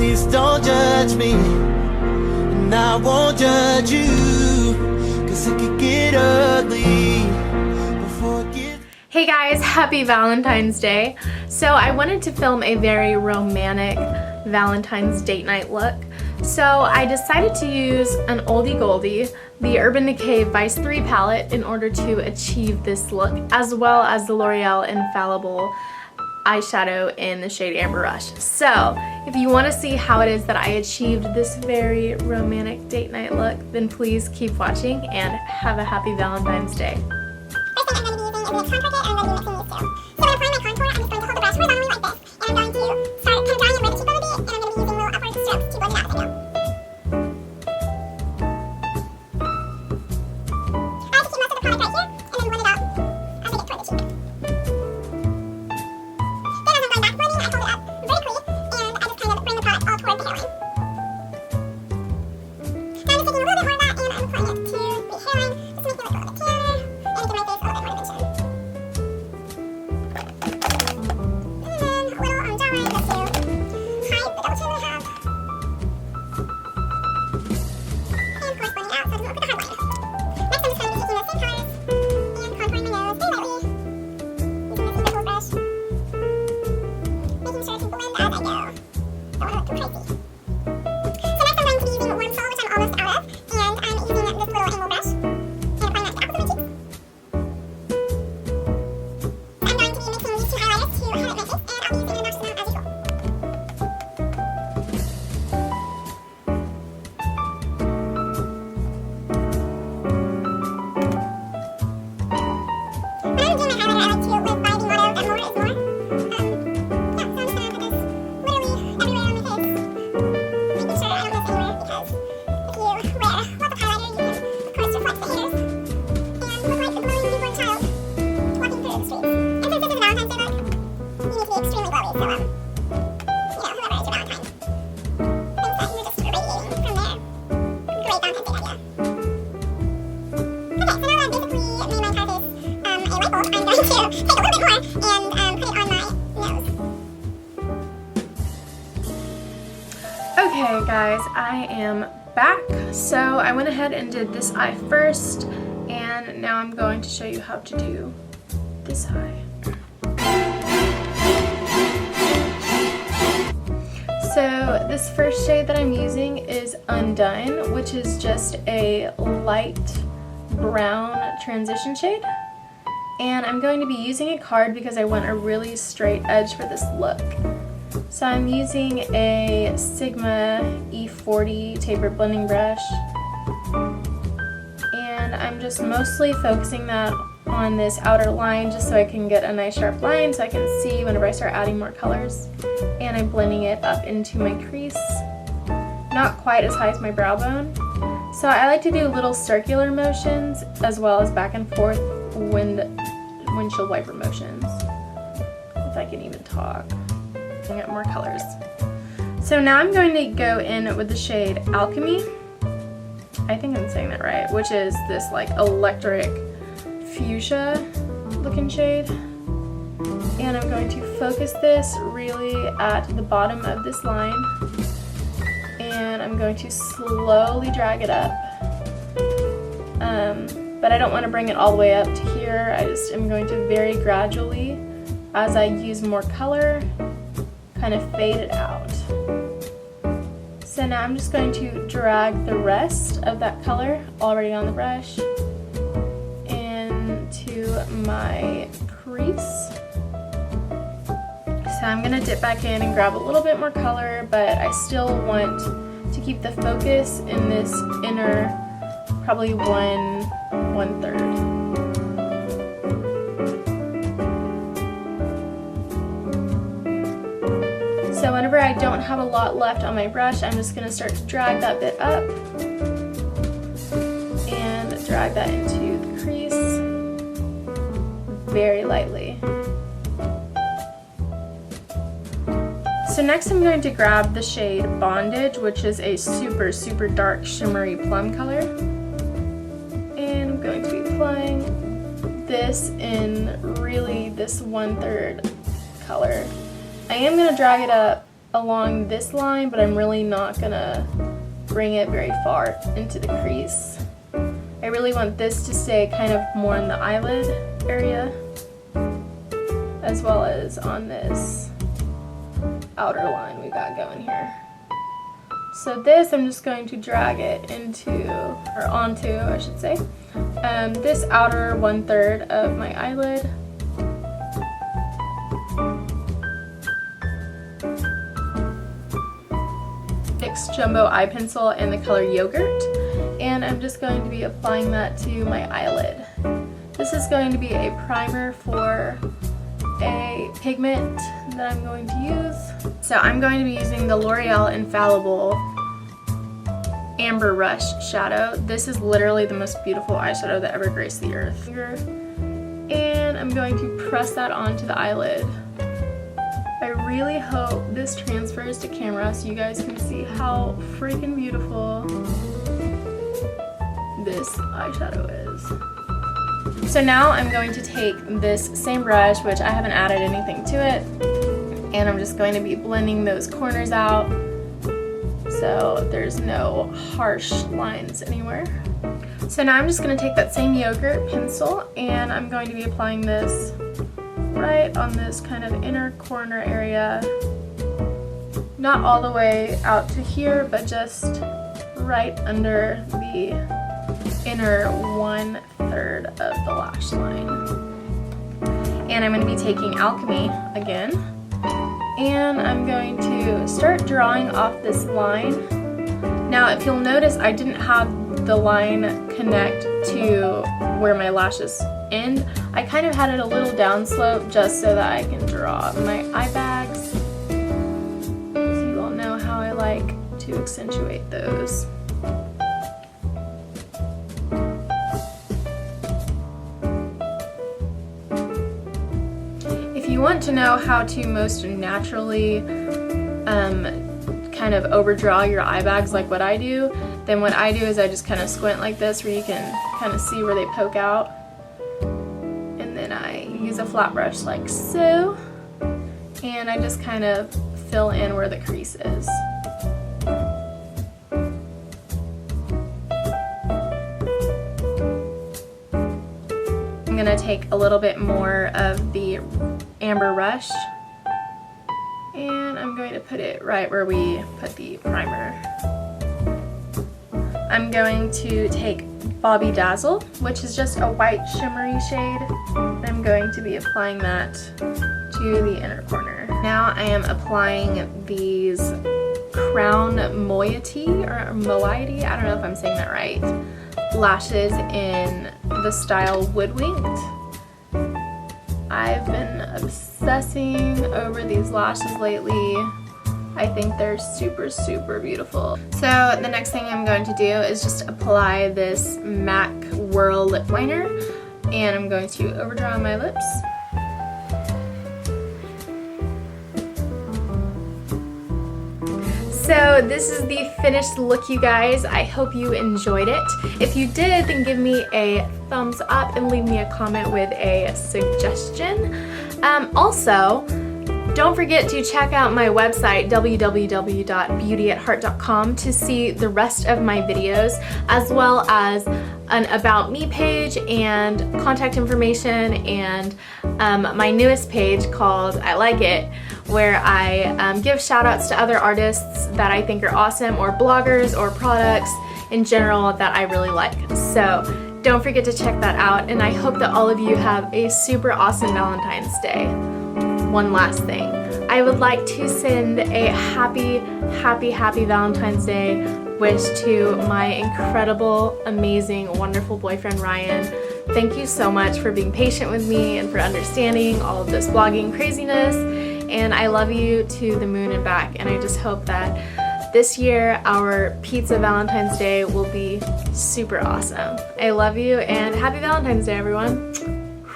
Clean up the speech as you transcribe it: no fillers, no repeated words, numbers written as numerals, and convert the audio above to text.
please don't judge me, and I won't judge you, cause it could get ugly before it gets... Hey guys, happy Valentine's Day. So I wanted to film a very romantic Valentine's date night look. So I decided to use an oldie goldie, the Urban Decay Vice 3 palette, in order to achieve this look, as well as the L'Oreal Infallible eyeshadow in the shade Amber Rush. So if you want to see how it is that I achieved this very romantic date night look, then please keep watching and have a happy Valentine's Day. First thing I'm going to be using is a contour kit, and I'm going to be mixing these two. So when applying my contour, I'm just going to hold the brush horizontally like this, and I'm going to start kind of drawing it where the cheekbone would be, and I'm going to be using little upward strokes to blend it out as I go. I like to keep most of the product right here, and then blend it out as I get toward the cheek. Then as I'm going back blending, I hold it up vertically, and I just kind of bring the product all toward the hairline. Now I'm just taking a little bit more of that, and I'm applying it to the hairline, just to make it look a little bit tanner, and give my face a little bit more dimension. Okay guys, I am back. So I went ahead and did this eye first, and now I'm going to show you how to do this eye. So this first shade that I'm using is Undone, which is just a light brown transition shade. And I'm going to be using a card because I want a really straight edge for this look. So I'm using a Sigma E40 tapered blending brush, and I'm just mostly focusing that on this outer line just so I can get a nice sharp line so I can see whenever I start adding more colors. And I'm blending it up into my crease, not quite as high as my brow bone. So I like to do little circular motions as well as back and forth windshield wiper motions, if I can even talk. Get more colors. So now I'm going to go in with the shade Alchemy. I think I'm saying that right, which is this like electric fuchsia looking shade. And I'm going to focus this really at the bottom of this line, and I'm going to slowly drag it up. But I don't want to bring it all the way up to here. I just am going to very gradually, as I use more color, kind of fade it out. So now I'm just going to drag the rest of that color already on the brush into my crease. So I'm going to dip back in and grab a little bit more color, but I still want to keep the focus in this inner, probably one-third. So whenever I don't have a lot left on my brush, I'm just going to start to drag that bit up and drag that into the crease very lightly. So next I'm going to grab the shade Bondage, which is a super dark shimmery plum color. And I'm going to be applying this in really this 1/3 color. I am going to drag it up along this line, but I'm really not gonna bring it very far into the crease. I really want this to stay kind of more in the eyelid area, as well as on this outer line we got going here. So this, I'm just going to drag it into, or onto, I should say, this outer 1/3 of my eyelid. NYX Jumbo Eye Pencil in the color Yogurt, and I'm just going to be applying that to my eyelid. This is going to be a primer for a pigment that I'm going to use. So I'm going to be using the L'Oreal Infallible Amber Rush shadow. This is literally the most beautiful eyeshadow that ever graced the earth. And I'm going to press that onto the eyelid. I really hope this transfers to camera so you guys can see how freaking beautiful this eyeshadow is. So now I'm going to take this same brush, which I haven't added anything to it, and I'm just going to be blending those corners out so there's no harsh lines anywhere. So now I'm just going to take that same yogurt pencil and I'm going to be applying this right on this kind of inner corner area. Not all the way out to here, but just right under the inner 1/3 of the lash line. And I'm going to be taking Alchemy again, and I'm going to start drawing off this line. Now if you'll notice, I didn't have the line connect to where my lashes end. I kind of had it a little downslope just so that I can draw my eye bags. So you all know how I like to accentuate those. If you want to know how to most naturally kind of overdraw your eye bags like what I do, then what I do is I just kind of squint like this where you can kind of see where they poke out. And then I use a flat brush like so, and I just kind of fill in where the crease is. I'm going to take a little bit more of the Amber Rush, and I'm going to put it right where we put the primer. I'm going to take Bobby Dazzle, which is just a white shimmery shade. I'm going to be applying that to the inner corner. Now I am applying these Crown Moiety, or Moiety, I don't know if I'm saying that right, lashes in the style Woodwinked. I've been obsessing over these lashes lately. I think they're super, super beautiful. So the next thing I'm going to do is just apply this MAC Whirl lip liner, and I'm going to overdraw my lips. So this is the finished look, you guys. I hope you enjoyed it. If you did, then give me a thumbs up and leave me a comment with a suggestion. Also, don't forget to check out my website, www.beautyatheart.com, to see the rest of my videos, as well as an About Me page and contact information, and my newest page called I Like It, where I give shout outs to other artists that I think are awesome, or bloggers or products in general that I really like. So don't forget to check that out, and I hope that all of you have a super awesome Valentine's Day. One last thing, I would like to send a happy, happy, happy Valentine's Day wish to my incredible, amazing, wonderful boyfriend Ryan. Thank you so much for being patient with me and for understanding all of this blogging craziness, and I love you to the moon and back, and I just hope that this year our pizza Valentine's Day will be super awesome. I love you, and happy Valentine's Day, everyone.